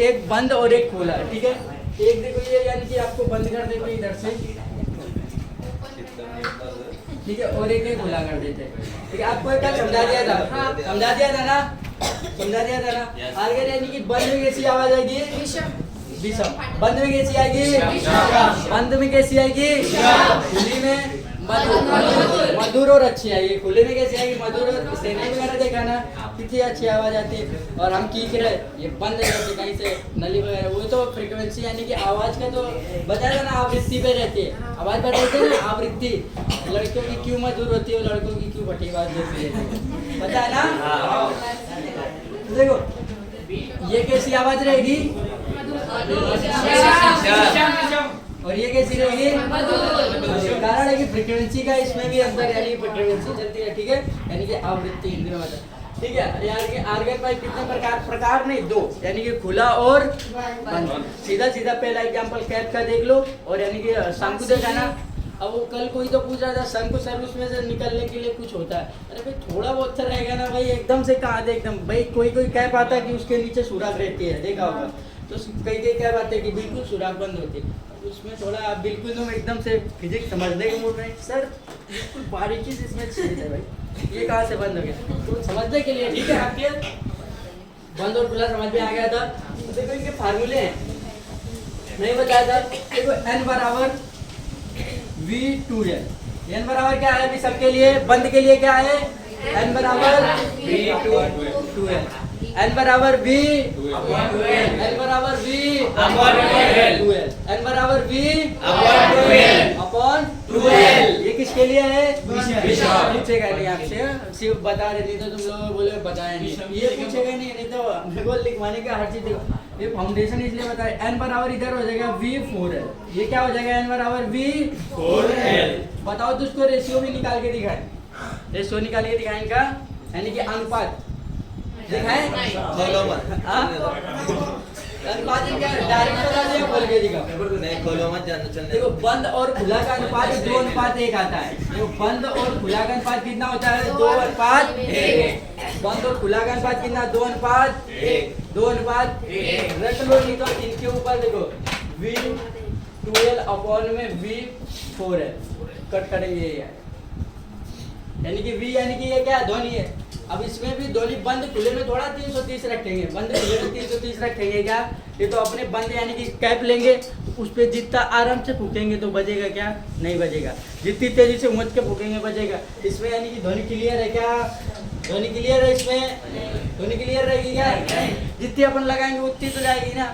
एक बंद और एक खुला, ठीक है। एक देखो ये यानी कि आपको बंद कर देंगे इधर से, ठीक है, और एक खुला कर देते हैं, ठीक है। आपको क्या समझा दिया था, समझा दिया था ना, समझा दिया था ना। आगे यानी कि बंद में कैसी आवाज आएगी, विषम। बंद में कैसी आएगी, बंद में कैसी आएगी, खुली में मधुर, मधुर और अच्छी आएगी। खुले में कैसी आएगी, मधुर और सेने वगैरह देखा ना कितनी अच्छी आवाज आती है। और हम की रहे ये बंद है कहीं से नली वगैरह, वो तो फ्रीक्वेंसी यानी कि आवाज का तो बताया था ना, आवृत्ति पे रहती है आवाज, बताते हैं ना आवृत्ति। लड़कियों की क्यों मधुर होती है, लड़कों की क्यों भट्टी आवाज होती है, पता है ना। देखो ये कैसी आवाज रहेगी, और ये कैसी रहेगी, कारण है कि फ्रीक्वेंसी का इसमें भी अंतर, यानी फ्रीक्वेंसी चलती है, ठीक है, यानी कि आवृत्ति हिंदी में होता है, ठीक है। यार के आर्गन पाइप कितने प्रकार नहीं, दो, यानी कि खुला और बंद। सीधा सीधा पहला एग्जांपल कैप का देख लो, और यानी कि शंकु देखा ना। अब वो कल कोई तो पूछ रहा था शंकु सर्विस में से निकलने के लिए कुछ होता है, अरे भाई थोड़ा बहुत तो रहेगा ना भाई, एकदम से कहाँ दे एकदम भाई। कोई कैप आता है कि उसके नीचे सुराख रहती है, देखा होगा, तो कई कैप आते हैं कि बिल्कुल सुराख बंद होती है, उसमें थोड़ा आप बिल्कुल तुम एकदम से फिजिक्स समझने के मूड में, सर बिल्कुल बारीकी से इसमें छेद है भाई, ये कहाँ से बंद हो गया, तो समझने के लिए, ठीक है। आपके बंद और खुला समझ में आ गया था। तो देखो इनके फार्मूले हैं, नहीं बताया था। देखो n बराबर V2L, n बराबर क्या है अभी सबके लिए, बंद के लिए क्या है, n बराबर V2L, n बराबर V, n बराबर V अपॉन 2L, n बराबर V अपॉन 2L। ये किसके लिए है, पूछेगा नहीं आपसे, सिर्फ बता रहे, नहीं तो तुम लोग बोले बताया नहीं, ये पूछेगा नहीं, नहीं तो मेरे को लिखवाने का हर चीज देखो। ये फाउंडेशन इसलिए बताया, n बराबर इधर हो जाएगा V4L, ये क्या हो जाएगा, n बराबर V4L। बताओ तो उसको रेशियो भी निकाल के दिखाए, रेशियो निकाल के दिखाए इनका, यानी कि अनुपात दिखाएं, अनुपात क्या डायरेक्ट बता दिया, बोल के दिखा, नहीं खोलो मत जानो चलने। देखो बंद और खुला का अनुपात 2:1 आता है। देखो बंद और खुला का अनुपात कितना होता है, 2:1। बंद और खुला का अनुपात कितना, 2:1, 2:1। रख लो, नहीं तो इनके ऊपर देखो V2L अपॉन में V4L कट करेंगे, यानी कि V यानी कि ये क्या ध्वनि है। अब इसमें भी ध्वनि बंद खुले में थोड़ा 330 रखेंगे, बंद खुले में 330 रखेंगे क्या, ये तो अपने बंद यानी कि कैप लेंगे, उस पर जितना आराम से फूकेंगे तो बजेगा क्या, नहीं बजेगा, जितनी तेजी से उमच के फूकेंगे बजेगा। इसमें यानी कि ध्वनि क्लियर है क्या, ध्वनि क्लियर है, इसमें ध्वनि क्लियर रहेगी क्या, जितनी अपन लगाएंगे उतनी तो जाएगी ना,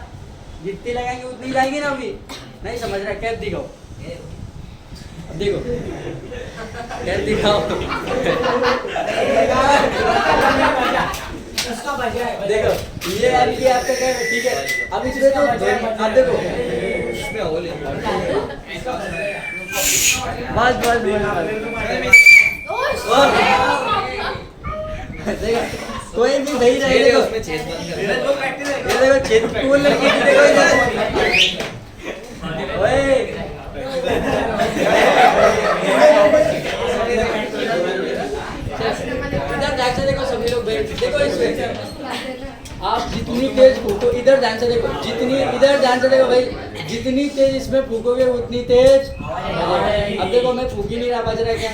जितनी लगाएंगे उतनी जाएगी ना। अभी नहीं समझ रहा, कैप दिखाओ, देखो कैप दिखाओ, देखो ये यानी कि आपका क्या है, ठीक है। अब इसमें तो आप देखो बस देखो कोई भी नहीं रहे, देखो देखो छेद टूल लगी, देखो इधर ध्यान से देखो सभी लोग, देखो इसमें आप जितनी तेज फूको, इधर ध्यान से देखो, जितनी इधर ध्यान से देखो भाई, जितनी तेज इसमें फूकोगे उतनी तेज। अब देखो मैं फूक ही नहीं रहा, बज रहा क्या,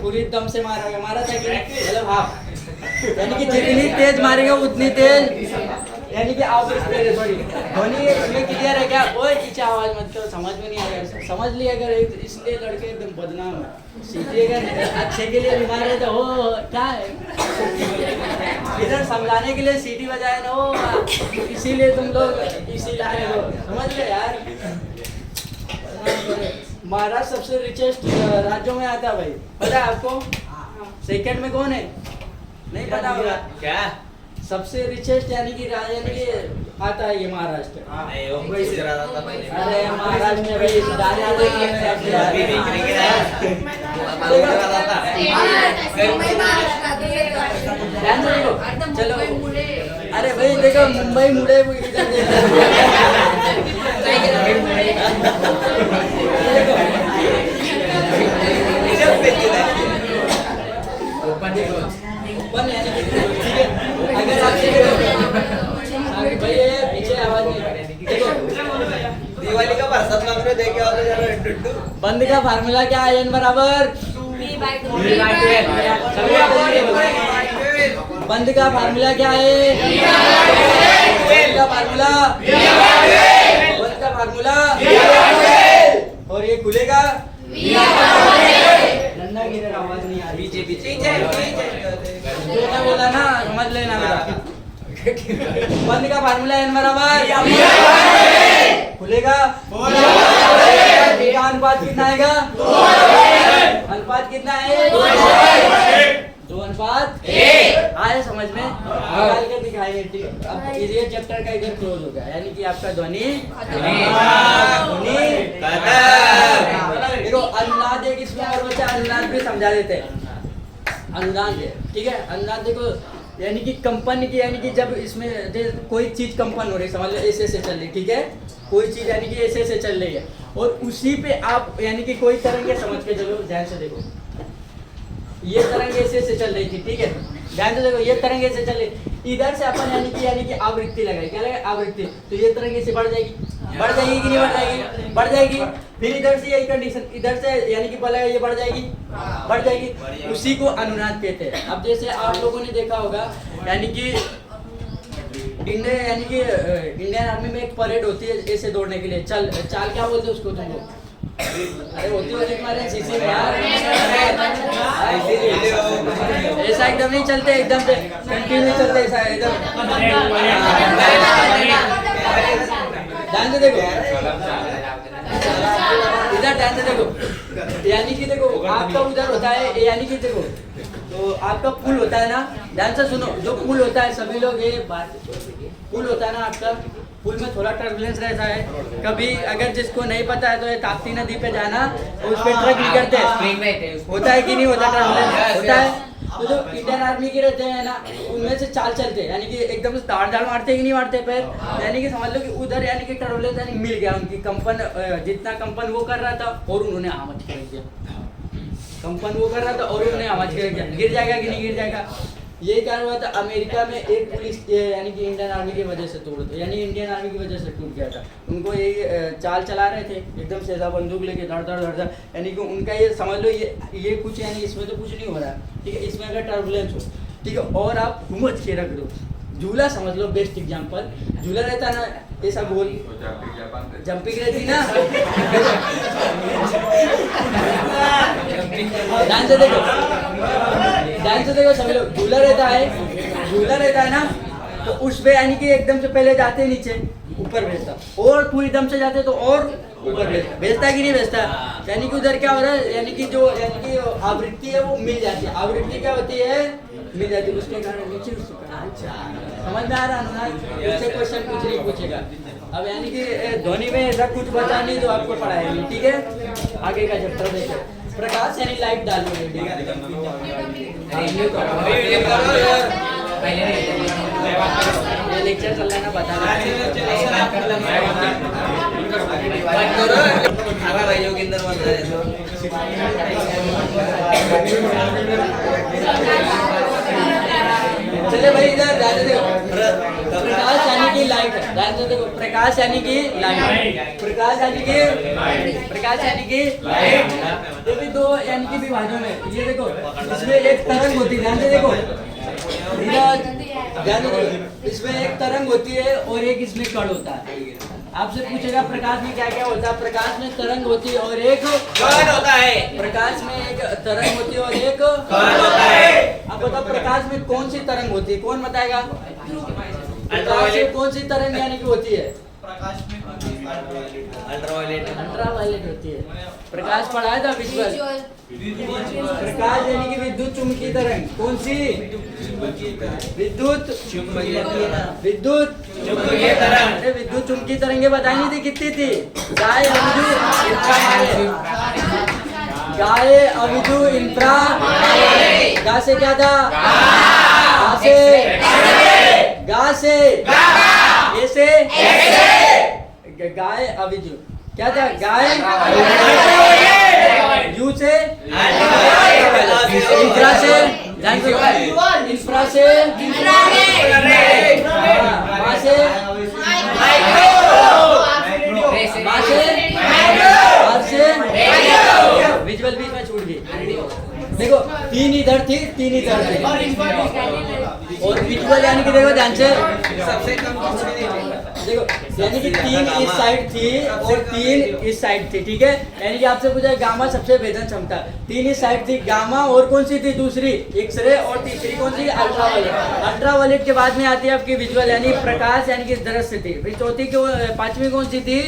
पूरी दम से मारा था कि मतलब हाफ, यानी कि जितनी तेज मारेगा उतनी तेज, यानी कि आप सॉरी ध्वनि इसमें क्लियर है क्या, ओए पीछे आवाज मत करो, समझ में नहीं आएगा, समझ लिया अगर, इसलिए लड़के एकदम बदनाम है, सीधी अगर अच्छे के लिए बीमार है तो हो क्या है, इधर समझाने के लिए सीटी बजाए ना हो, इसीलिए तुम लोग इसी लाए हो, समझ गए यार। महाराष्ट्र सबसे रिचेस्ट राज्यों में आता है भाई, पता है आपको, सेकंड में कौन है, नहीं पता होगा क्या, सबसे रिचेस्ट यानी कि आता है ये महाराष्ट्र। अरे महाराष्ट्र में भाई चलो, अरे भाई देखो मुंबई मुड़े भाई ये पीछे आवाज नहीं आ रही। देखो दिवाली का प्रसाद मांग रहे देखे आओ तो जरा टुट्टू। बंद का फार्मूला क्या है? n बराबर बंद का फार्मूला क्या है? बंद का फार्मूला बंद का फार्मूला और ये खुलेगा नन्ना गिरर आवाज नहीं आ रही। पीछे जो मैं बोला ना समझ लेना मेरा। बंद का फार्मूला n बराबर खुलेगा अनुपात कितना आएगा? अनुपात कितना है? 2:1 आया समझ में? निकाल के दिखाएंगे। ठीक है, अब ये चैप्टर का इधर क्लोज हो गया, यानी कि आपका ध्वनि देखो अनुनाद एक इसमें और बच्चा अनुनाद भी समझा देते हैं। अनुनाद है, ठीक है। अनुनाद देखो यानी कि कंपन की, यानी कि जब इसमें कोई चीज कंपन हो रही, समझ लो ऐसे ऐसे चल रही, ठीक है, कोई चीज यानी कि ऐसे ऐसे चल रही है और उसी पे आप यानी कि कोई तरंग समझ के चलो। ध्यान से देखो, ये तरंग ऐसे ऐसे चल रही थी, ठीक है, ध्यान से देखो, ये तरंग ऐसे चल रही, इधर से अपन यानी कि आवृत्ति लगाई, क्या लगाई? आवृत्ति। तो ये तरंग ऐसे बढ़ जाएगी कि नहीं बढ़ जाएगी? बढ़ जाएगी। फिर इधर से यही कंडीशन, इधर से यानी कि बोला ये बढ़ जाएगी, बढ़ जाएगी, उसी को अनुनाद कहते हैं। अब जैसे आप लोगों ने देखा होगा यानी कि इंडियन आर्मी में एक परेड होती है ऐसे दौड़ने के लिए, चाल क्या बोलते हैं उसको तुम लोग? अरे होती तुम्हारे सीसी में यार, ऐसा एकदम नहीं चलते, एकदम से कंटिन्यू चलते ऐसा एकदम। ध्यान से देखो इधर, ध्यान से देखो, यानी कि देखो आपका उधर होता है, यानी कि देखो तो आपका पुल होता है ना, ध्यान से सुनो, जो पुल होता है सभी लोग ये बात, पुल होता है ना आपका, पुल में थोड़ा टर्बुलेंस रहता है। कभी अगर जिसको नहीं पता है तो ये ताप्ती नदी पे जाना, उस पे ट्रक निकलते हैं, होता है कि नहीं होता? टर्बुलेंस होता है। तो जो इंडियन आर्मी के रहते हैं ना, उनमें से चाल चलते हैं, यानी कि एकदम से दाड़ मारते कि नहीं मारते पैर, यानी कि समझ लो कि उधर यानी कि टर्बुलेंस यानी मिल गया, उनकी कंपन, जितना कंपन वो कर रहा था और उन्होंने आवाज कर दिया, कंपन वो कर रहा था और उन्होंने आवाज कर दिया, गिर जाएगा कि नहीं गिर जाएगा? ये क्या हुआ था अमेरिका में, एक पुलिस यानी कि इंडियन आर्मी की वजह से तोड़, यानी इंडियन आर्मी की वजह से टूट गया था। उनको ये चाल चला रहे थे एकदम से ऐसा बंदूक लेके धड़ धड़, यानी कि उनका ये समझ लो ये कुछ, यानी इसमें तो कुछ नहीं हो रहा, ठीक है, इसमें अगर टर्बुलेंस हो, ठीक है, और आप घूमच के रख दो, झूला समझ लो बेस्ट एग्जांपल, झूला रहता ना ऐसा गोल, जंपिंग रहती ना, ध्यान से देखो, ध्यान से देखो सभी लोग, झूला रहता है ना, तो उस पे यानी कि एकदम से पहले जाते नीचे, ऊपर भेजता, और पूरी दम से जाते तो और ऊपर भेजता है कि नहीं भेजता? यानी कि उधर क्या हो रहा है, यानी कि जो यानी कि आवृत्ति है वो मिल जाती है, आवृत्ति क्या होती है? मिल जाती है, उसके कारण नीचे समझ में आ रहा अनुनाद? उससे क्वेश्चन कुछ नहीं पूछेगा। अब यानी कि ध्वनि में ऐसा कुछ बचा नहीं जो आपको पढ़ाएंगे, ठीक है। आगे का चैप्टर देखो, प्रकाश यानी लाइट डालोगे, ठीक है, ये लेक्चर चल रहा है ना, बता चले भाई इधर ध्यान देखो, प्रकाश यानी कि लाइट, ध्यान से देखो, प्रकाश यानी कि लाइट, प्रकाश यानी कि लाइट, ये भी दो यानी कि विभाजन है। ये देखो इसमें एक तरंग होती है, ध्यान से देखो, ध्यान से देखो, इसमें एक तरंग होती है और एक इसमें कण होता है। आपसे पूछेगा प्रकाश में क्या क्या होता है? प्रकाश में तरंग होती है और एक कण होता है। प्रकाश में एक तरंग होती है और एक कण होता है। अब बताओ प्रकाश में कौन सी तरंग होती है? कौन बताएगा? प्रकाश में कौन सी तरंग यानी कि होती है? प्रकाश में अल्ट्रावायलेट होती है। प्रकाश पढ़ाया था विजुअल। प्रकाश यानी कि विद्युत चुम्बकीय तरंग। कौन सी? विद्युत चुम्बकीय तरंग। अरे विद्युत चुम्बकीय तरंगे बतानी थी, कितनी थी? गाय अविदु इंफ्रा। गा से क्या था? गा से ऐसे गाय अविदु क्या था? गाय यू से इंफ्रा से ध्यान से इंफ्रा से वहाँ से विजुअल बीच में छूट गई। देखो तीन इधर थी, तीन इधर थी, और विजुअल यानी कि देखो ध्यान से सबसे कम देखो, यानी कि तीन इस साइड थी और तीन इस साइड थी, ठीक है। यानी कि आपसे पूछा गामा सबसे भेदन क्षमता, तीन इस साइड थी गामा, और कौन सी थी दूसरी एक्सरे, और तीसरी कौन सी अल्ट्रावायलेट। अल्ट्रावायलेट के बाद में आती है आपकी विजुअल यानी प्रकाश यानी कि दृश्य थी। फिर चौथी पांचवी कौन सी थी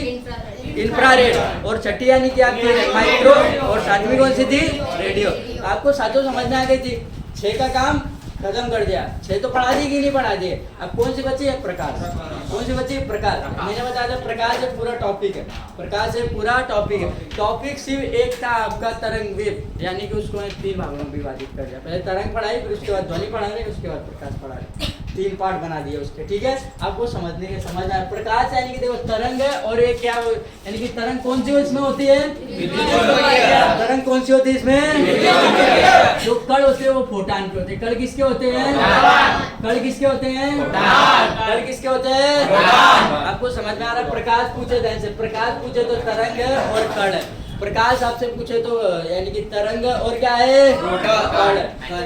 इंफ्रारेड, और छठी यानी कि आपकी माइक्रो, और सातवीं कौन सी थी रेडियो। आपको सातों समझ में आ गई थी। 6 का काम खत्म कर दिया, 6 तो पढ़ा दी कि नहीं पढ़ा दिए। अब कौन सी बची है प्रकाश, कौन सी बची है प्रकाश। मैंने बताया था प्रकाश है पूरा टॉपिक है, प्रकाश है पूरा टॉपिक है। टॉपिक सिर्फ एक था आपका तरंग वेव, यानी कि उसको 3 भागों में विभाजित कर दिया। पहले तरंग पढ़ाई, फिर उसके बाद ध्वनि पढ़ाई, उसके बाद प्रकाश पढ़ाई, 3 पार्ट बना दिए उसके, ठीक है। आपको समझने के समझ आया। प्रकाश यानी कि देखो तरंग है, और ये क्या यानी कि तरंग कौन सी इसमें होती है, तरंग कौन सी होती है इसमें, जो कण होते हैं वो फोटान के होते हैं। कण किसके होते हैं, कण किसके होते हैं, कण किसके होते हैं। आपको समझ में आ रहा है। प्रकाश पूछे ध्यान से, प्रकाश पूछे तो तरंग है और कण है। प्रकाश आपसे पूछे तो यानी कि तरंग और क्या है कण।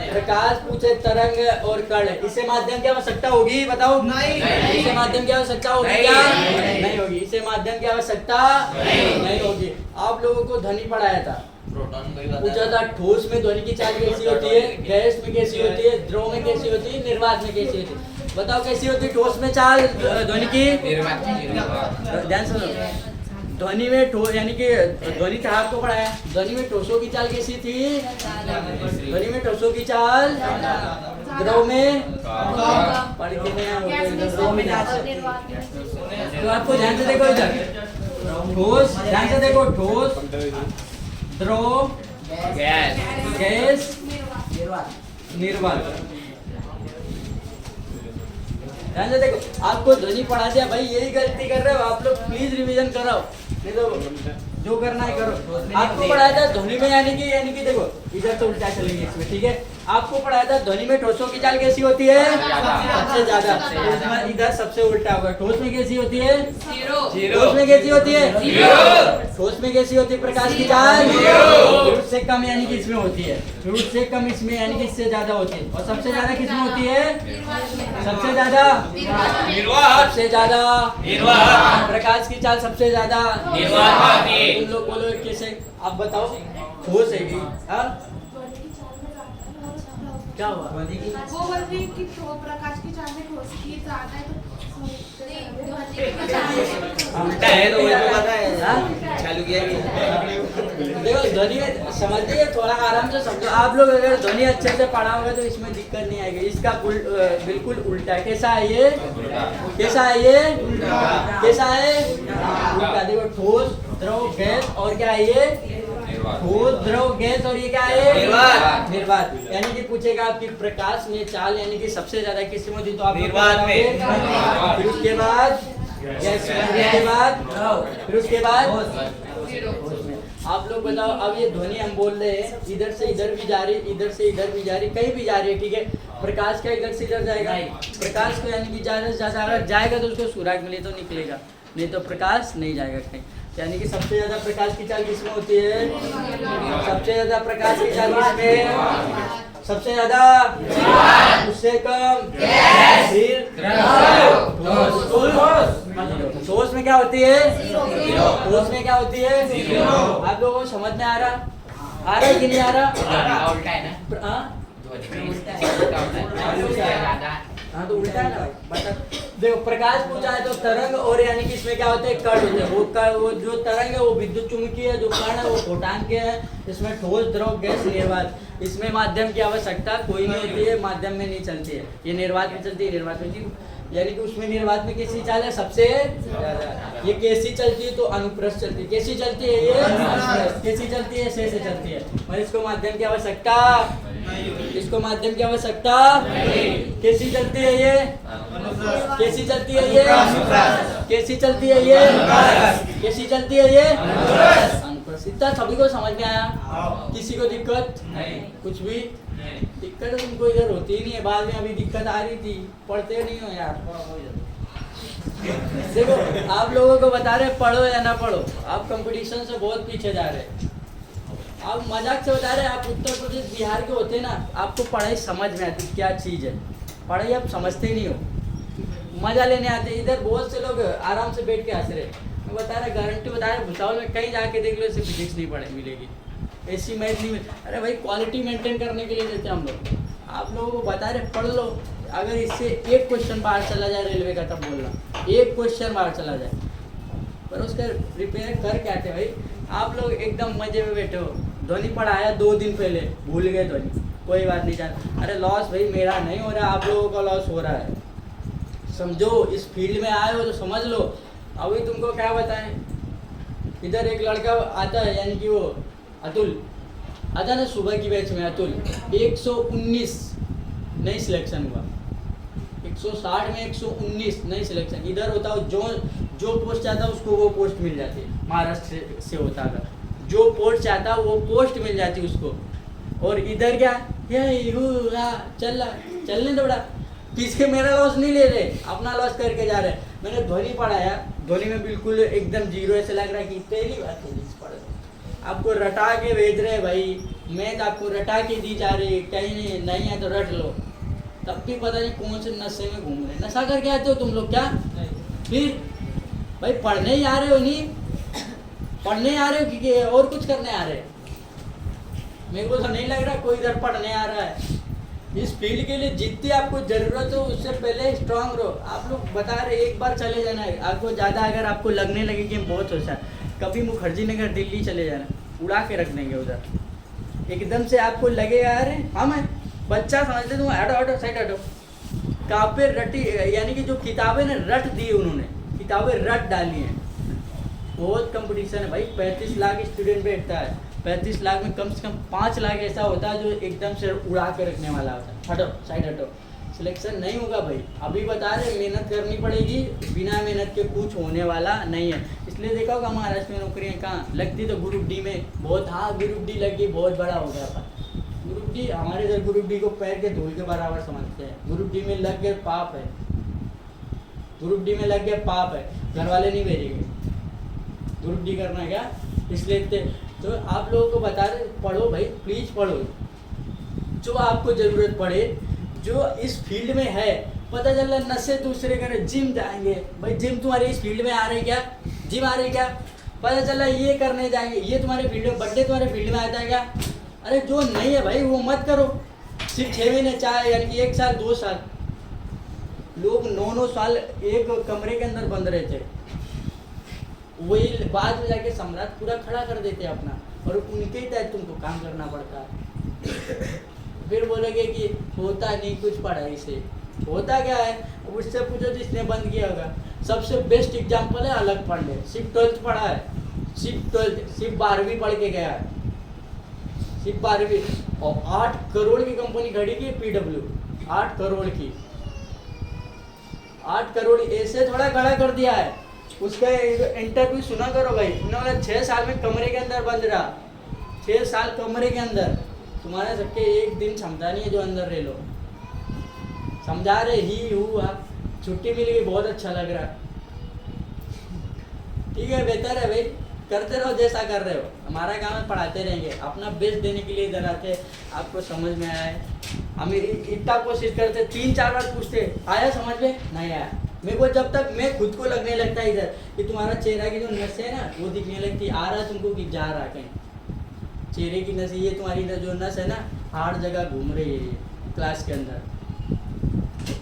प्रकाश पूछे तरंग और कण, इसे माध्यम की आवश्यकता होगी बताओ, नहीं। इसे माध्यम की आवश्यकता होगी क्या, नहीं होगी। इसे माध्यम की आवश्यकता नहीं होगी। आप लोगों को ध्वनि पढ़ाया था, पूछा था ठोस में ध्वनि की चाल कैसी होती है, गैस में कैसी होती है, द्रव में कैसी होती है, निर्वात में कैसी होती है। बताओ कैसी होती है ठोस में चाल ध्वनि की, ध्यान सुनो। ध्वनि में यानी कि ध्वनि था आपको पढ़ाया, ध्वनि में ठोसों की चाल कैसी थी, ध्वनि में ठोसों की चाल, द्रव में तो आपको ध्यान से देखो इधर, ठोस ध्यान से देखो, ठोस, द्रव, गैस, निर्वात। ध्यान से देखो, आपको ध्वनि पढ़ा दिया भाई, यही गलती कर रहे हो आप लोग, प्लीज रिवीजन कराओ, नहीं तो जो करना है करो। आपको पढ़ाया था ध्वनि में यानी कि देखो इधर तो उल्टा चलेंगे इसमें, ठीक है। आपको पढ़ाया था ध्वनि में ठोसों की चाल कैसी होती है, सबसे ज्यादा। इधर सबसे उल्टा होगा, ठोस में कैसी होती है, ठोस में कैसी होती है, ठोस में कैसी होती है प्रकाश की चाल, फ्लूइड से कम यानी कि इसमें होती है, फ्लूइड से कम इसमें यानी कि इससे ज्यादा होती है। और सबसे ज्यादा किसमें होती है, सबसे ज्यादा, सबसे ज्यादा प्रकाश की चाल सबसे ज्यादा। तुम लोग बोलो कैसे, आप बताओ। ठोस है क्या हुआ, वो बोल रही कि प्रकाश की चाल में ठोस की ज्यादा है, उल्टा है तो वही पता है चालू किया कि देखो ध्वनि में समझिए, थोड़ा आराम से समझो। आप लोग अगर ध्वनि अच्छे से पढ़ा होगा तो इसमें दिक्कत नहीं आएगी। इसका बिल्कुल उल्टा है। कैसा है ये, कैसा है ये, कैसा है उल्टा। देखो ठोस, द्रव, गैस, और क्या है ये ठोस, द्रव, गैस, और ये क्या है निर्वात। यानी कि पूछेगा आपकी प्रकाश में चाल यानी कि सबसे ज्यादा किस में होती, तो आप निर्वात में, फिर उसके बाद गैस, फिर उसके बाद, फिर उसके बाद आप लोग बताओ। अब ये ध्वनि हम बोल रहे हैं, इधर से इधर भी जा रही, इधर से इधर भी जा रही, कहीं भी जा रही है, ठीक है। प्रकाश का इधर से इधर जाएगा, प्रकाश को यानी कि ज्यादा से ज्यादा अगर जाएगा तो उसको सुराग मिले तो निकलेगा, नहीं तो प्रकाश नहीं जाएगा कहीं। यानी कि सबसे ज्यादा प्रकाश की चाल किसमें होती है, सबसे ज्यादा प्रकाश की चाल किसमें, सबसे ज्यादा, उससे कम, फिर ठोस में क्या होती है, ठोस में क्या होती है। आप लोगों को समझ में आ रहा है कि नहीं आ रहा, उल्टा है ना, हाँ तो उल्टा है ना भाई, बता। देखो प्रकाश पूछा है तो तरंग और यानी कि इसमें क्या होते हैं कण होते हैं। वो जो तरंग है वो विद्युत चुम्बकीय है, जो कण है वो फोटान के है। इसमें ठोस, द्रव, गैस, निर्वात। इसमें माध्यम की आवश्यकता कोई नहीं होती है, माध्यम में नहीं चलती है। ये निर्वात में चलती है, निर्वात में यानी कि उसमें निर्वात में कैसी चाल है सबसे ज्यादा। ये कैसी चलती है तो अनुप्रस्थ चलती है। कैसी चलती है ये, कैसी चलती है, से चलती है। और इसको माध्यम की आवश्यकता, इसको माध्यम की आवश्यकता, कैसी चलती है ये, कैसी चलती है ये, कैसी चलती है ये, कैसी चलती है ये, अनुप्रस्थ। इतना सभी को समझ में आया, किसी को दिक्कत कुछ भी दिक्कत तुमको इधर होती ही नहीं है, बाद में अभी दिक्कत आ रही थी, पढ़ते नहीं हो यार। देखो आप लोगों को बता रहे पढ़ो या ना पढ़ो, आप कंपटीशन से बहुत पीछे जा रहे हैं। आप मजाक से बता रहे हैं, आप उत्तर प्रदेश बिहार के होते ना, आपको पढ़ाई समझ में आती क्या चीज़ है। पढ़ाई आप समझते ही नहीं हो, मज़ा लेने आते। इधर बहुत से लोग आराम से बैठ के हंस रहे। मैं बता रहा गारंटी बता रहा भुसावल में कहीं जाके देख लो, इसे फिजिक्स नहीं पढ़ाई मिलेगी, ऐसी मैथ नहीं मिल। अरे भाई क्वालिटी मेंटेन करने के लिए देते हम लोग। आप लोगों को बता रहे पढ़ लो, अगर इससे एक क्वेश्चन बाहर चला जाए रेलवे का तब बोलना, एक क्वेश्चन बाहर चला जाए, पर उसका रिपेयर कर क्या थे भाई। आप लोग एकदम मजे में बैठे हो। धोनी पढ़ाया 2 दिन पहले, भूल गए धोनी, कोई बात नहीं जान। अरे लॉस भाई मेरा नहीं हो रहा, आप लोगों का लॉस हो रहा है। समझो, इस फील्ड में आए हो तो समझ लो। अभी तुमको क्या बताएं, इधर एक लड़का आता है, यानी कि वो अतुल आता ना सुबह की बैच में, अतुल 119 नहीं सिलेक्शन हुआ, 160 में 119 नहीं सिलेक्शन। इधर होता हो जो पोस्ट चाहता उसको वो पोस्ट मिल जाती है, महाराष्ट्र से होता अगर जो पोस्ट चाहता वो पोस्ट मिल जाती उसको। और इधर क्या चलने दो बड़ा, किसके मेरा लॉस नहीं ले रहे, अपना लॉस करके जा रहे। मैंने धोनी पढ़ाया, धोनी में बिल्कुल एकदम जीरो, ऐसे लग रहा है कि पहली बार टेनिस पढ़ रहे। आपको रटा के भेज रहे भाई, मैथ आपको रटा के दी जा रही, कहीं नहीं है तो रट लो, तब भी पता नहीं कौन से नशे में घूम रहे। नशा करके आते हो तुम लोग क्या? फिर भाई पढ़ने ही आ रहे हो, नहीं पढ़ने आ रहे हो कि और कुछ करने आ रहे हो? मेरे को तो नहीं लग रहा कोई इधर पढ़ने आ रहा है। इस फील्ड के लिए जितनी आपको ज़रूरत हो उससे पहले स्ट्रांग रहो। आप लोग बता रहे एक बार चले जाना है, आपको ज़्यादा अगर आपको लगने लगे कि बहुत होशियार, कभी मुखर्जी नगर दिल्ली चले जाना, उड़ा के रख देंगे उधर। एकदम से आपको लगेगा अरे हम है बच्चा समझते तुम, हटो हटो साइड हटो। कापे रटी, यानी कि जो किताबें ने रट दी उन्होंने, किताबें रट डाली हैं। बहुत कंपटीशन है भाई, 35 लाख स्टूडेंट बैठता है, 35 लाख में कम से कम 5 लाख ऐसा होता है जो एकदम से उड़ा के रखने वाला होता है। हटो साइड हटो, सिलेक्शन नहीं होगा भाई। अभी बता रहे मेहनत करनी पड़ेगी, बिना मेहनत के कुछ होने वाला नहीं है। इसलिए देखा होगा महाराष्ट्र में नौकरियाँ कहाँ लगती, तो ग्रुप डी में बहुत, हाँ ग्रुप डी लगी बहुत बड़ा हो गया था। ग्रुप डी हमारे इधर ग्रुप डी को पैर के धूल के बराबर समझते हैं। ग्रुप डी में लग गए पाप है, ग्रुप डी में लग गया पाप है, घर वाले नहीं भेजेंगे। ग्रुप डी करना है क्या? इसलिए तो आप लोगों को बता रहे पढ़ो भाई, प्लीज़ पढ़ो, जो आपको ज़रूरत पड़े, जो इस फील्ड में है। पता चल रहा नशे दूसरे करें, जिम जाएंगे भाई, जिम तुम्हारे इस फील्ड में आ रही क्या? जिम आ रही क्या? पता चल रहा ये करने जाएंगे, ये तुम्हारे फील्ड में, बर्थडे तुम्हारे फील्ड में आता है क्या? अरे जो नहीं है भाई वो मत करो। सिर्फ 6 महीने 4 यानी कि 1 साल 2 साल, लोग 9-9 साल एक कमरे के अंदर बंद रहे थे, वही बाद में जाके सम्राट पूरा खड़ा कर देते अपना, और उनके ही तहत तुमको काम करना पड़ता है। फिर बोलोगे कि होता नहीं कुछ पढ़ाई से, होता क्या है उससे पूछो जिसने बंद किया होगा। सबसे बेस्ट एग्जाम्पल है अलग पढ़ ले, सिर्फ 12th पढ़ा है, सिर्फ 12वीं पढ़ के गया है, सिर्फ 12वीं, और 8 करोड़ की कंपनी खड़ी की PW, 8 करोड़ की, 8 करोड़ ऐसे थोड़ा खड़ा कर दिया है। उसका इंटरव्यू सुना करो भाई, उन्होंने 6 साल में कमरे के अंदर बंद रहा, 6 साल कमरे के अंदर। तुम्हारे सबके एक दिन क्षमता नहीं है जो अंदर रह लो। समझा रहे ही हुआ, छुट्टी मिल गई, बहुत अच्छा लग रहा है। ठीक है, बेहतर है भाई, करते रहो जैसा कर रहे हो। हमारा काम है पढ़ाते रहेंगे, अपना बेस्ट देने के लिए इधर आते। आपको समझ में आया है, हम इतना कोशिश करते, 3-4 बार पूछते, आया समझ में? नहीं आया। मेरे को जब तक मैं खुद को लगने लगता है इधर कि तुम्हारा चेहरा की जो नस है ना वो दिखने लगती, आ रहा तुमको कि जा रहा कहीं, चेहरे की नस, ये तुम्हारी इधर जो नस है ना हर जगह घूम रही है क्लास के अंदर।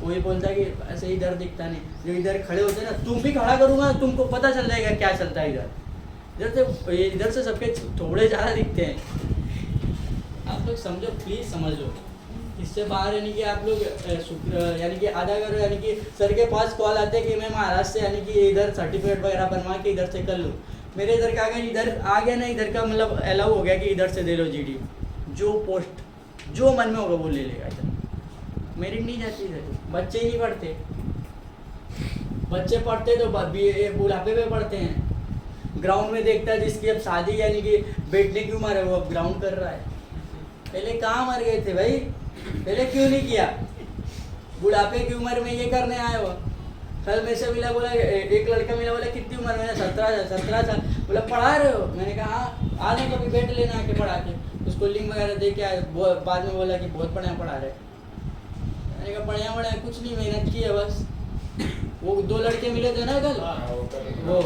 कोई बोलता है कि ऐसे इधर दिखता नहीं, जो इधर खड़े होते हैं ना, तुम भी खड़ा करूँगा तुमको पता चल जाएगा क्या चलता है इधर। इधर से सबके थोड़े ज़्यादा दिखते हैं। आप लोग समझो, प्लीज़ समझ लो। इससे बाहर यानी कि आप लोग यानी कि आधा करो, यानी कि सर के पास कॉल आते हैं कि मैं महाराष्ट्र से यानी कि इधर सर्टिफिकेट वगैरह बनवा के इधर से कर लूँ। मेरे इधर का अगर इधर आ गया ना, इधर का मतलब अलाउ हो गया कि इधर से दे लो GD, जो पोस्ट जो मन में होगा वो ले लेगा इधर। मेरिट नहीं जाती इधर, बच्चे ही नहीं पढ़ते। बच्चे पढ़ते तो बुढ़ापे में पढ़ते हैं। ग्राउंड में देखता है जिसकी अब शादी यानी कि बैठने की उम्र है वो अब ग्राउंड कर रहा है। पहले कहाँ मर गए थे भाई, पहले क्यों नहीं किया? बुढ़ापे की उम्र में ये करने आए हो। कल मेरे से मिला, बोला एक लड़का मिला, बोला कितनी उम्र? मैंने 17 साल। बोला पढ़ा रहे हो? मैंने कहा हाँ, आने कभी बैठ लेना आके पढ़ा के। उसको लिंक वगैरह दे के आए। बाद में बोला कि बहुत बढ़िया पढ़ा रहे। मैंने कहा बढ़िया कुछ नहीं, मेहनत की है बस। वो 2 लड़के मिले थे ना कल, वो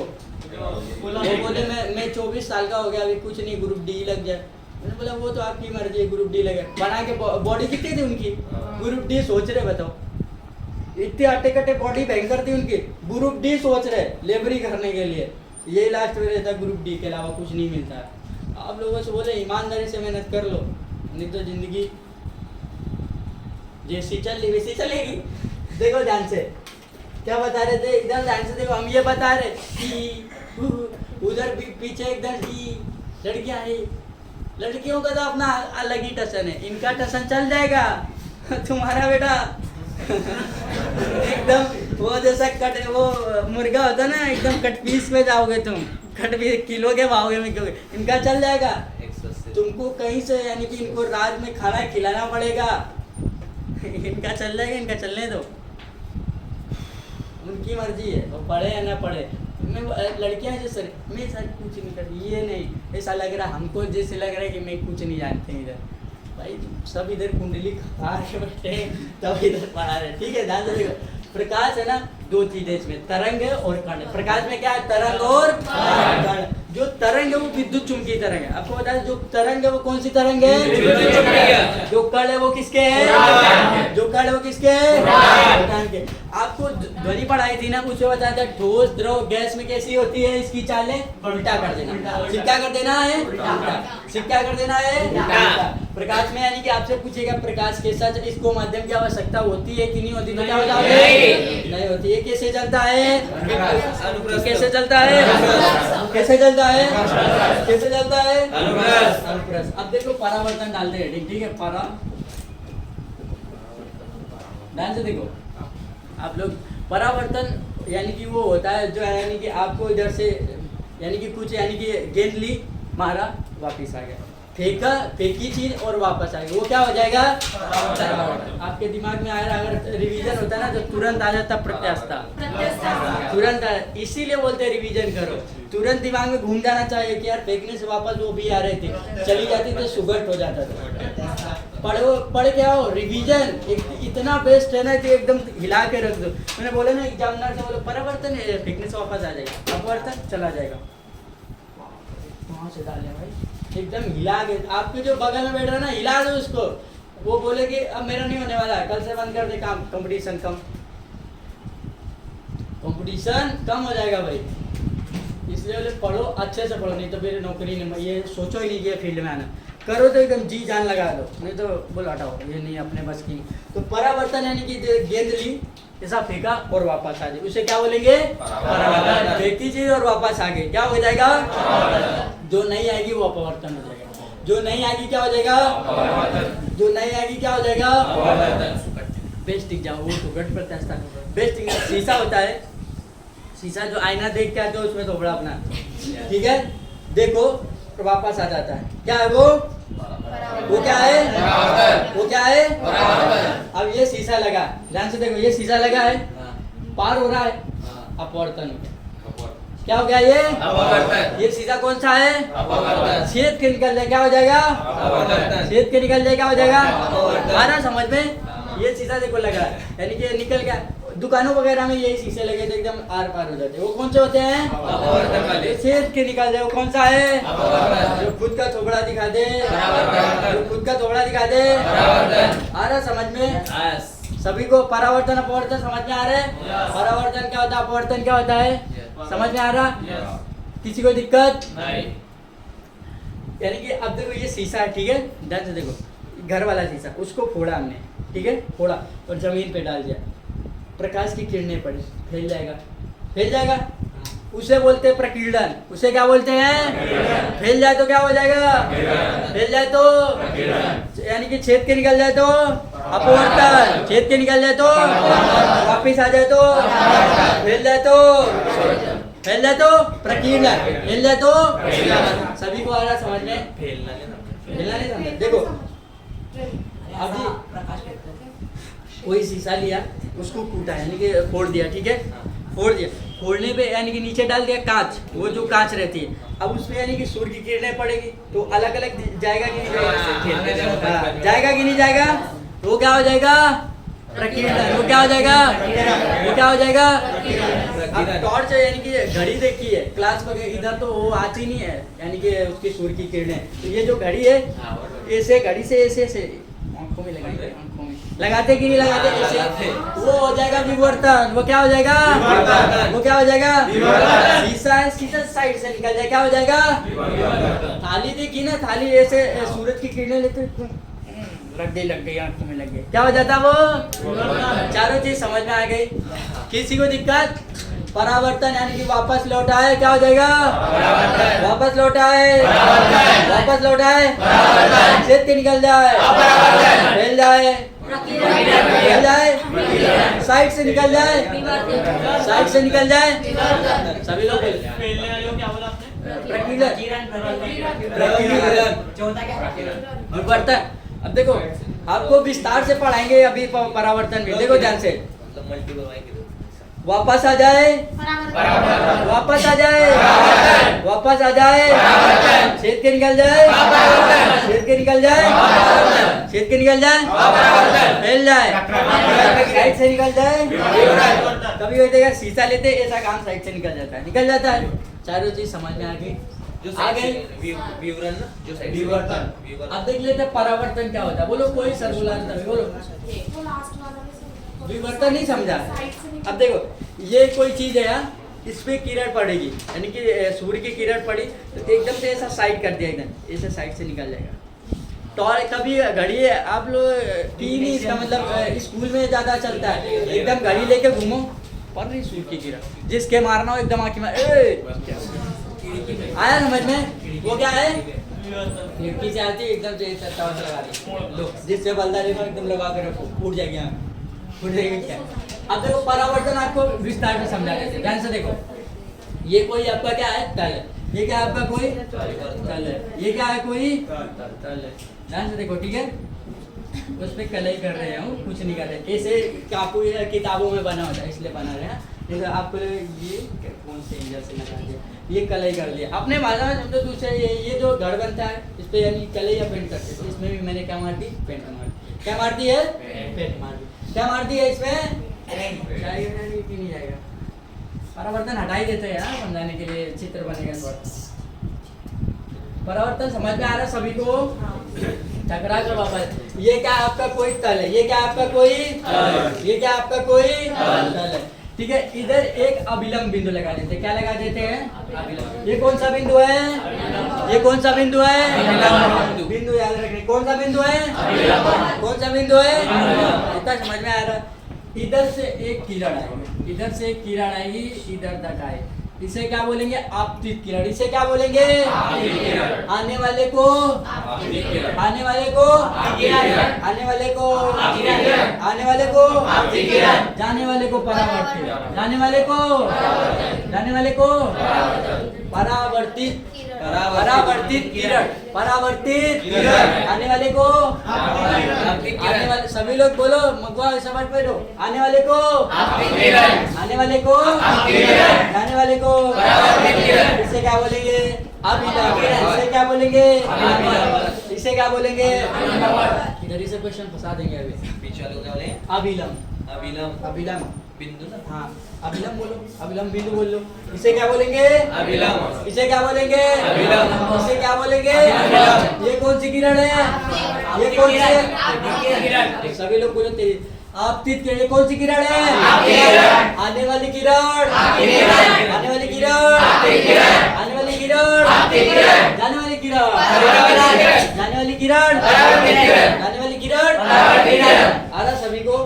बोले मैं 24 साल का हो गया, अभी कुछ नहीं, ग्रुप डी लग जाए। मैंने बोला वो तो आपकी मर्जी है, ग्रुप डी लगे। बना के बॉडी कितनी थी उनकी? ग्रुप डी सोच रहे, बताओ इतने अट्टे कट्टे बॉडी भयंकर थी उनकी। ग्रुप डी सोच रहे लेबरी करने के लिए। ये लास्ट में रहता ग्रुप डी के अलावा कुछ नहीं मिलता। आप लोगों से बोले ईमानदारी से मेहनत कर लो, नहीं तो जिंदगी जैसी चल रही वैसी चलेगी। देखो ध्यान से क्या बता रहे थे, एकदम ध्यान से देखो। हम ये बता रहे कि उधर पीछे एकदम लड़कियां आई। लड़कियों का तो अपना अलग ही टसन है, इनका टसन चल जाएगा। तुम्हारा बेटा एकदम वो जैसा कट वो मुर्गा होता ना, एकदम कट पीस में जाओगे तुम, कट पीस किलो के भावोगे में क्यों? इनका चल जाएगा। तुमको कहीं से यानी कि इनको रात में खाना खिलाना पड़ेगा। इनका चल जाएगा, इनका चलने दो, उनकी मर्जी है, वो पढ़े या ना पढ़े। मैं लड़कियां हैं सर, मैं सर कुछ नहीं करती, ये नहीं, ऐसा लग रहा हमको, जैसे लग रहा है कि मैं कुछ नहीं जानते इधर। भाई सब इधर कुंडली खा के बैठे तब इधर पढ़ा रहे। ठीक है, ध्यान से देखो। प्रकाश है ना, 2 चीजें इसमें, तरंग और कण। प्रकाश में क्या है? तरंग और कण। जो तरंग है वो विद्युत चुंबकीय तरंग है। आपको बता दें, जो तरंग है वो कौन सी तरंग है? जो कण है वो किसके है? जो कण है वो किसके है? आपको ध्वनि पढ़ाई थी ना, उसमें बताया था ठोस द्रव गैस में कैसी होती है, इसकी चालें उल्टा कर देना। सिक्का कर देना है, सिक्का कर देना है। प्रकाश में यानी कि आपसे पूछेगा प्रकाश कैसा, इसको माध्यम की आवश्यकता होती है कि नहीं होती? तो क्या होता है? नहीं होती है। कैसे चलता है? कैसे चलता है? कैसे चलता है? कैसे चलता है? अनुप्रस्थ। अब देखो परावर्तन डालते हैं, ठीक है? ध्यान से देखो आप लोग, परावर्तन यानी कि वो होता है जो यानी कि आपको इधर से यानी कि कुछ यानी कि गेंद ली, मारा, वापिस आ गया, फेंका, फेंकी चीज और वापस आ गई, वो क्या हो जाएगा? आपके दिमाग में आया, अगर रिवीजन होता ना तो तुरंत आ जाता प्रत्यास्थता, तुरंत। इसीलिए बोलते हैं रिवीजन करो। तुरंत दिमाग में घूम जाना चाहिए कि यार फेंकने से वापस वो भी आ रहे थे, चली जाती तो सुगट हो जाता था। पढ़ो, पढ़ के आओ। रिवीजन इतना बेस्ट है ना कि एकदम हिला के रख दो। मैंने बोला ना एग्जामिनर से बोलो परावर्तन फेंकने से वापस आ जाएगा, अपवर्तन चला जाएगा। वहाँ से डालें भाई, एकदम हिला के। आपके जो बगल में बैठ रहा ना, हिला दो उसको। वो बोले कि अब मेरा नहीं होने वाला है, कल से बंद कर दे काम, कंपटीशन कम, कंपटीशन कम हो जाएगा भाई। इसलिए बोले पढ़ो, अच्छे से पढ़ो, नहीं तो फिर नौकरी नहीं, ये सोचो ही नहीं कि फील्ड में आना। करो तो एकदम जी जान लगा दो, नहीं तो बोलो हटाओ, ये नहीं अपने बस की। तो परावर्तन यानी कि गेंद ली, ऐसा फेंका और वापस आ जाए, उसे क्या बोलेंगे? परावर्तन। फेंकी चीज और वापस आ गई, क्या हो जाएगा? जो नहीं आएगी वो अपवर्तन हो जाएगा। जो नहीं आएगी क्या हो जाएगा? जो नहीं आएगी क्या हो जाएगा? बेस्ट एग्जाम, वो सुगट प्रत्यास्थता। बेस्ट एग्जाम शीशा होता है, शीशा जो आईना देख के आते हो उसमें थोड़ा अपना, ठीक है, देखो तो वापस आ जाता है। क्या है वो? वो क्या है? वो क्या है? अब ये शीशा लगा, ध्यान से देखो, ये शीशा लगा है, पार हो रहा है, अपवर्तन हो गया। क्या हो गया ये? अपवर्तन। ये शीशा कौन सा है? अपवर्तन। छेद के निकल जाए क्या हो जाएगा? अपवर्तन। छेद के निकल जाए क्या हो जाएगा? अपवर्तन। आ रहा समझ में? ये शीशा देखो लगा है, यानी कि निकल गया। दुकानों वगैरह में यही शीशे लगे तो एकदम आर पार हो जाते हैं, वो कौन से होते हैं? अपवर्तन वाले। छेद के निकल जाए वो कौन सा है? अपवर्तन। जो खुद का थोबड़ा दिखा दे, जो खुद का थोबड़ा दिखा दे, आ रहा समझ में? सभी को परावर्तन अपवर्तन समझ में आ रहा है? परावर्तन क्या होता है, अपवर्तन क्या होता है, समझ में आ रहा? किसी को दिक्कत नहीं? यानी कि अब देखो ये शीशा है, ठीक है, ध्यान से देखो, घर वाला शीशा, उसको फोड़ा हमने, ठीक है, फोड़ा और जमीन पे डाल दिया, प्रकाश की किरणें पड़ी, फैल जाएगा, फैल जाएगा, उसे बोलते हैं प्रकीर्णन। उसे क्या बोलते हैं? फैल जाए तो क्या हो जाएगा? फैल जाए तो यानी कि छेद के निकल जाए तो अपवर्तन, छेद के निकल जाए तो वापिस आ जाए तो फैल जाए तो, फैल जाए तो प्रकीर्णन, फैल जाए तो। सभी को आ रहा समझ में? फैलना नहीं समझ। देखो अब जी कोई शीशा लिया, उसको कूटा यानी कि फोड़ दिया, ठीक है, फोड़ दिया, फोड़ने पे यानी कि नीचे डाल दिया कांच, वो जो कांच रहती है, अब उसमें यानी कि सूर्य की किरणें पड़ेगी तो अलग अलग जाएगा कि नहीं जाएगा? हाँ, जाएगा कि नहीं जाएगा? तो वो क्या हो जाएगा? प्रकीर्णन। वो क्या हो जाएगा? वो क्या हो जाएगा? अब टॉर्च यानी कि घड़ी देखी है क्लास में, इधर तो वो आती नहीं है यानी कि उसकी सूर्य की किरणें, तो ये जो घड़ी है ऐसे घड़ी से ऐसे ऐसे आंखों में लगाएंगे, आंखों में लगाते कि नहीं लगाते? ऐसे वो हो जाएगा विवर्तन। वो क्या हो जाएगा? वो क्या हो जाएगा? शीशा है, शीशा साइड से निकल जाए, क्या हो जाएगा? थाली देखी ना, थाली ऐसे सूरज की किरणें लेते लग गई आंखों में लग गई, क्या हो जाता? वो चारों चीज समझ में आ गई। किसी को दिक्कत? परावर्तन यानी कि वापस लौटाए, क्या हो जाएगा? वापस लौटाए, वापस लौटाए, छेद के निकल जाए, फैल जाए, फैल जाए, साइड से निकल जाए, साइड से निकल जाए, सभी लोग विवर्तन। अब देखो आपको विस्तार से पढ़ाएंगे अभी परावर्तन में, देखो ध्यान से, वापस आ जाए, वापस आ जाए, वापस आ जाए, छेद के निकल जाए, छेद के निकल जाए, छेद के निकल जाए, फैल जाए, साइड से निकल जाए, कभी कोई देखा शीशा लेते ऐसा काम साइड से निकल जाता है, निकल जाता है। चारों चीज समझ में आ गई, आगे विवरण ना, जो साइड से विवर्तन। अब देख लेते हैं परावर्तन क्या होता है, बोलो कोई सर्कुलर बोलो। वो लास्ट वाला में विवर्तन नहीं समझा? साइड से निकल- अब देखो ये कोई चीज है यार, इस पे किरण पड़ेगी यानी कि सूर्य की किरण पड़ी तो एकदम से ऐसा साइड कर दिया, एकदम ऐसे साइड से निकल जाएगा। तो कभी घड़ी है आप लोग की नहीं, इसका मतलब स्कूल में ज्यादा चलता है, एकदम घड़ी लेके घूमो, पड़ रही सूर्य की किरण, जिसके मारना हो एकदम आँखी में आया समझ में? वो क्या है? खिड़की से आती है एकदम से टॉर्च लगा दी, लो जिससे बल्दा देखो एकदम लगा के रखो, उठ जाएगी आँख, उठ जाएगी क्या? अब देखो परावर्तन आपको विस्तार में समझा देते हैं, ध्यान से देखो। ये कोई आपका क्या है? तल है। ये क्या आपका कोई तल है। ये क्या है? कोई तल है। ध्यान से देखो, ठीक है? उस पे कलई कर रहे हैं, कुछ नहीं कर रहे। ऐसे कापू किताबों में बना होता है, इसलिए बना रहे हैं। जैसे आपको ये कौन से इंजन से लगा दिया, ये कलई कर दिया अपने भाषा में समझो। दूसरे ये जो घर बनता है इस पे यानी कलई या पेंट करते हैं, इसमें भी मैंने क्या मार दी? पेंट मार दी। क्या मार दी है? पेंट मार दी। क्या मार दी है इसमें? जाएगा कि नहीं जाएगा? परावर्तन हटा ही देते हैं यार समझाने के लिए, चित्र बनेगा थोड़ा। परावर्तन समझ में आ रहा है सभी को? टकरा कर वापस। ये क्या आपका कोई तल है, ये क्या आपका कोई ये क्या आपका कोई तल है, ठीक है? इधर एक अभिलंब बिंदु लगा देते हैं। क्या लगा देते हैं? अभिलंब। ये कौन सा बिंदु है? ये कौन सा बिंदु है? बिंदु याद रखिए, कौन सा बिंदु है? कौन सा बिंदु है? इतना समझ में आ रहा है। इधर से एक किरण आएगी, इधर से एक किरण आएगी, इधर तक आए, इसे क्या बोलेंगे? आपतित किरण। इसे क्या बोलेंगे? आने वाले को आने वाले को आने वाले को आने वाले को जाने वाले को परावर्तित, जाने वाले को जाने वाले को परावर्तित, परावर्तित किरण, परावर्तित किरण। आने वाले को आने वाले, सभी लोग बोलो, मगवा समझ पे लो। आने वाले को आने वाले को जाने वाले को इसे क्या बोलेंगे? अभिलंब। इसे क्या बोलेंगे? इसे क्या बोलेंगे? इधर ही से क्वेश्चन फंसा देंगे अभी। बीच वाले को क्या बोले? अभिलंब। अभिलंब। अभिलंब बिंदु ना? हाँ, अभिलंब बोलो, अभिलंब बिंदु बोल लो। इसे क्या बोलेंगे? अभिलंब। इसे क्या बोलेंगे? अभिलंब। इसे क्या बोलेंगे? अभिलंब। ये कौन सी किरण है? ये कौन सी है? सभी लोग बोलो तेज। आपतित किरण। ये कौन सी किरण है? आने वाली किरण, आने वाली किरण, आने वाली किरण, जाने वाली किरण, जाने वाली किरण, जाने वाली किरण। आ रहा सभी को?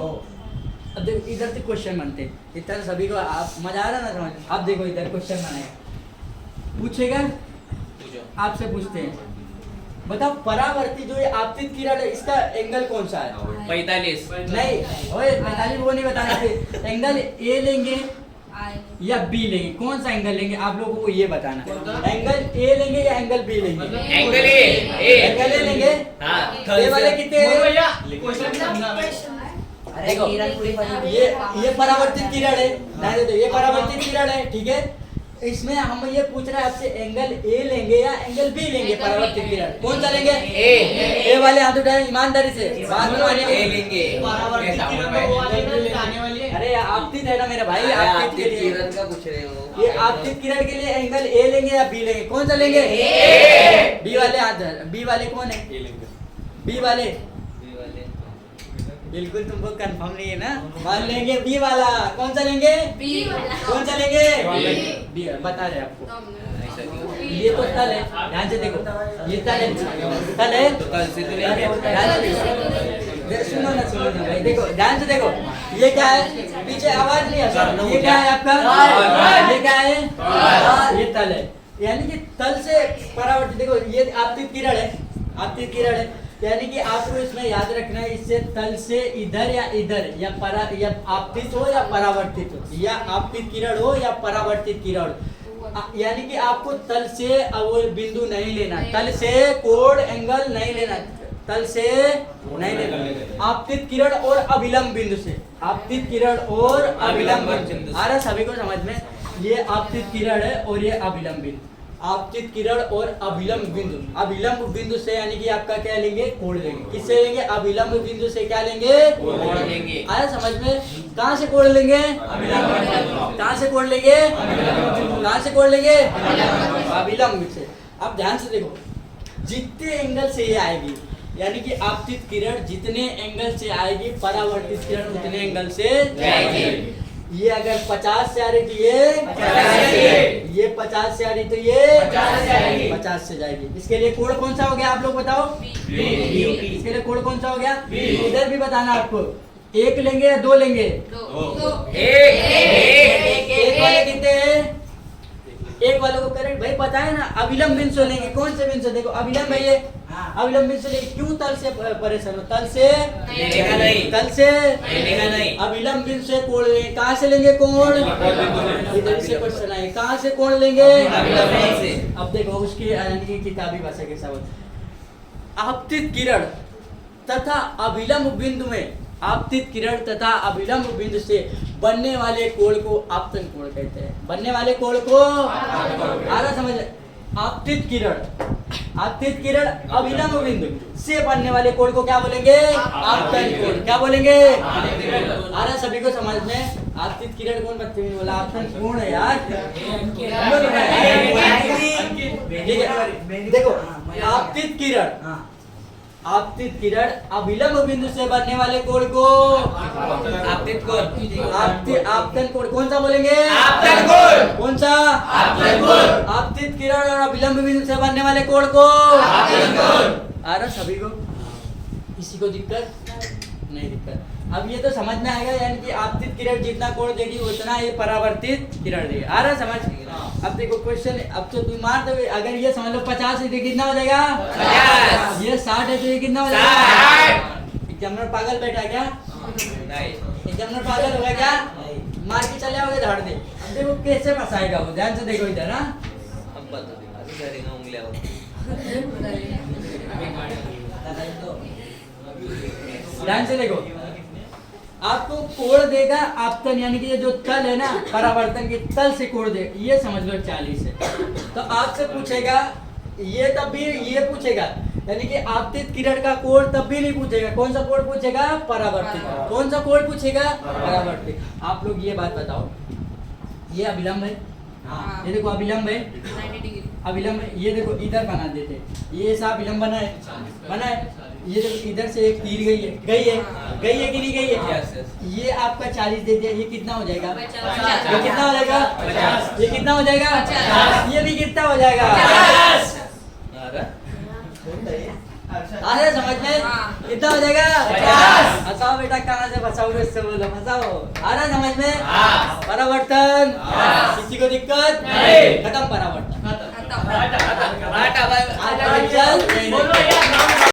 अब देखो इधर से क्वेश्चन बनते हैं, इधर सभी को आप मजा आ रहा ना समझ? अब देखो इधर क्वेश्चन बनाएगा, पूछेगा, आपसे पूछते हैं, बताओ परावर्ती जो ये आपतित किरण है इसका एंगल कौन सा है? 45। नहीं, ओए 45 वो नहीं बताना चाहिए। एंगल ए लेंगे या बी लेंगे, कौन सा एंगल लेंगे आप लोगों को ये बताना। एंगल ए लेंगे या एंगल बी लेंगे? एंगल एंगल ए लेंगे। ए वाले कितने हैं? देखो ये परावर्तित किरण है, ये परावर्तित किरण है, ठीक है। इसमें हम ये पूछ रहे हैं आपसे एंगल ए लेंगे या एंगल बी लेंगे परावर्तित किरण, कौन सा लेंगे? ए वाले हाथ उठाए ईमानदारी से, बात मानिए। ए लेंगे। अरे आपतित है ना मेरा भाई, आपतित के लिए किरण का पूछ रहे हो। ये आपतित किरण के लिए एंगल ए लेंगे या बी लेंगे, कौन सा लेंगे? बी वाले हाथ, बी वाले कौन है? बी वाले बिल्कुल तुमको कंफर्म नहीं है ना, मान लेंगे बी वाला। कौन सा लेंगे? कौन सा लेंगे? बी बता रहे आपको। ये तो तल है, ध्यान से देखो, ये तल है, तल है तो तल से तो लेंगे। सुनो ना भाई, देखो ध्यान से देखो, ये क्या है? पीछे आवाज नहीं है, ये क्या है आपका? ये क्या है? ये तल है, यानी कि तल से परावर्तित। देखो ये आपतित किरण है, आपतित किरण है, यानी कि आपको इसमें याद रखना है, इससे तल से इधर या या आपतित हो या परावर्तित हो, या आपतित किरण हो या परावर्तित किरण, यानी कि आपको तल से वो बिंदु नहीं लेना, तल से कोण एंगल नहीं लेना, तल से नहीं लेना, आपतित किरण और अभिलंब बिंदु से, आपतित किरण और अभिलंब बिंदु। आ रहा सभी को समझ में? ये आपतित किरण है और ये अभिलंब बिंदु, आपतित किरण और अभिलंब बिंदु। अभिलंब बिंदु से यानी कि आपका क्या लेंगे? कोण लेंगे। किससे लेंगे? अभिलंब बिंदु से क्या लेंगे? कोण लेंगे। आया समझ में? कहाँ से कोण लेंगे? कहाँ से कोण लेंगे? कहाँ से कोण लेंगे? अभिलंब से। अब ध्यान से देखो, जितने एंगल से ये आएगी, यानी कि आपतित किरण जितने एंगल से आएगी, परावर्तित किरण उतने एंगल से जाएगी। ये अगर 50 से आ रही तो ये 50 से आ रही तो ये 50 से जाएगी। इसके लिए कोण कौन सा हो गया आप लोग बताओ? इसके लिए कोण कौन सा हो गया? इधर भी बताना आपको, एक लेंगे या दो लेंगे? एक वाले कितने हैं? एक वाले को करेक्ट भाई पता है ना, अभिलंब बिंदु से लेंगे। कौन से बिंदु से? देखो अभिलंब है ये, अभिलंब बिंदु से लेंगे। क्यों तल से परेशान हो? तल से नहीं, तल से नहीं, अभिलंब बिंदु से कोण लेंगे। कहाँ से लेंगे कोण? इधर से क्वेश्चन आए, कहाँ से कोण लेंगे? अभिलंब से। अब देखो उसकी किताबी भाषा के साथ, आपतित किरण तथा अभिलंब बिंदु में, आपतित किरण तथा अभिलंब बिंदु से बनने वाले कोण को आपतन कोण कहते हैं। बनने वाले कोण को आधा समझ, आपतित किरण अभिलंब बिंदु से बनने वाले कोण को क्या बोलेंगे? आपतन कोण। क्या बोलेंगे? आधा सभी को समझ में? आपतित किरण कौन बच्चे में बोला? आपतन कोण है यार। ठीक है, देखो आपतित किरण अभिलंब बिंदु से बनने वाले कोण को आपतन कोण। कौन सा बोलेंगे? आपतन कोण। कौन सा? आपतन कोण। आपतित किरण और अभिलंब बिंदु से बनने वाले कोण को आपतन कोण। आ रहा सभी को? किसी को दिक्कत नहीं? दिक्कत अब ये तो समझ में आएगा, यानी कि आपतित किरण जितना कोण देगी उतना ये परावर्तित किरण देगी। आ रहा समझ? अब देखो क्वेश्चन, अब तो तुम मार दो, अगर ये समझ लो 50 है तो कितना हो जाएगा? 50। ये 60 है तो ये कितना हो जाएगा? 60। एग्जामिनर पागल बैठा क्या? नहीं। एग्जामिनर पागल होगा क्या? मार के चले आओगे धाड़ दे। अब देखो कैसे फंसाएगा वो, ध्यान से देखो इधर। हाँ अब बता दे, अभी करेगा उंगलियां। ध्यान से देखो, आपको कोण देगा आपतन, यानी कि ये जो तल है ना परावर्तन के तल से कोण दे, ये समझ लो 40 है। तो आपसे पूछेगा ये, तब भी ये पूछेगा, यानी कि आपतित किरण का कोण तब भी नहीं पूछेगा। कौन सा कोण पूछेगा? परावर्तित। कौन सा कोण पूछेगा? परावर्तित। आप लोग ये बात बताओ, ये अभिलंब है, ये देखो अभिलंब है, अभिलंब है, ये देखो इधर बना देते, ये ऐसा अभिलंब बना है, ये देखो इधर से एक तीर गई है कि नहीं गई है? ये आपका 40 दे दिया, ये कितना हो जाएगा? ये कितना हो जाएगा? ये कितना हो जाएगा? ये भी कितना हो जाएगा? अरे समझ में? कितना हो जाएगा? 50। फंसाओ बेटा, कहाँ से फंसाओगे? इससे बोलो फंसाओ। आ रहा समझ में? परावर्तन। किसी को दिक्कत नहीं? खत्म परावर्तन।